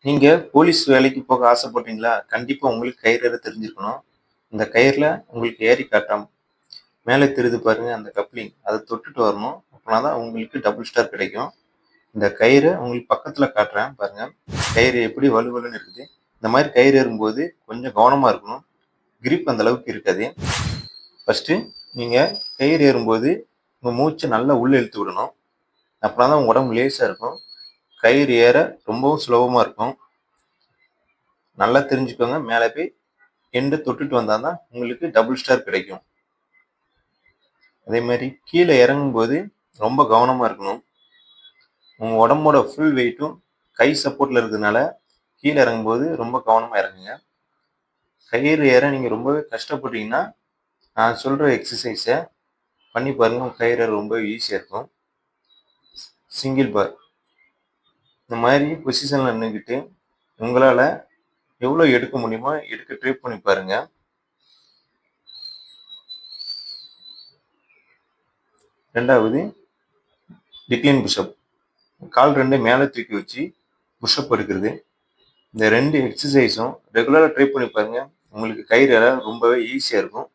நீங்க போலீஸ் வேலைக்கு போக ஆசைப்பட்டீங்களா? கண்டிப்பா உங்களுக்கு கயிறு ஏற தெரிஞ்சிருக்கணும். இந்த கயிறுல உங்களுக்கு ஏரி காட்டாம மேல தெரியுது பாருங்க அந்த கப்ளிங். அத தொட்டுட்டு வரணும். அப்பனா தான் உங்களுக்கு டபுள் ஸ்டார் கிடைக்கும். இந்த கயிற உங்களுக்கு பக்கத்துல காட்டுறேன் பாருங்க. கயிறு எப்படி வழுவழுன்னு இருக்குது. இந்த மாரி கயிறு ஏறும்போது கொஞ்சம் கவனமா இருக்கணும். கிரிப் அந்த அளவுக்கு இருக்காது. ஃபர்ஸ்ட்டு நீங்க கயிறு ஏறும்போது உங்க மூச்ச நல்லா உள்ள இழுத்து விடணும். அப்பனா தான் உங்க உடம்பு லேசா இருக்கும். கயிறு ஏற ரொம்பவும் சுலபமா இருக்கும். நல்லா தெரிஞ்சுக்கோங்க. மேல போய் எண்ட தொட்டுட்டு வந்தா தான் உங்களுக்கு டபுள் ஸ்டார் கிடைக்கும். அதே மாரி கீழ இறங்கும்போது ரொம்ப கவனமா இருக்கணும். உங்க உடம்போட ஃபுல் வெயிட்டும் கை சப்போர்ட்ல இருக்கிறதுனால கீழ இறங்கும்போது ரொம்ப கவனமா இறங்குங்க. கயிறு ஏற நீங்க ரொம்பவே கஷ்டப்பட்டீங்கன்னா, நான் சொல்ற எக்ஸர்சைஸ பண்ணி பாருங்க. உங்க கயிறு ஏற ரொம்ப ஈஸியா இருக்கும். சிங்கிள் பார். இந்த மாரி பொசிஷன்ல நின்னுகிட்டு உங்களால எவ்வளோ எடுக்க முடியுமோ எடுக்க ட்ரை பண்ணி பாருங்க. 2வது டிக்ளைன் புஷ் அப். கால் 2யும் மேல தூக்கி வச்சு புஷ் அப் எடுக்கிறது. இந்த 2 எக்ஸர்சைஸும் ரெகுலரா ட்ரை பண்ணி பாருங்க. உங்களுக்கு கயிறு ஏற ரொம்பவே ஈஸியா இருக்கும்.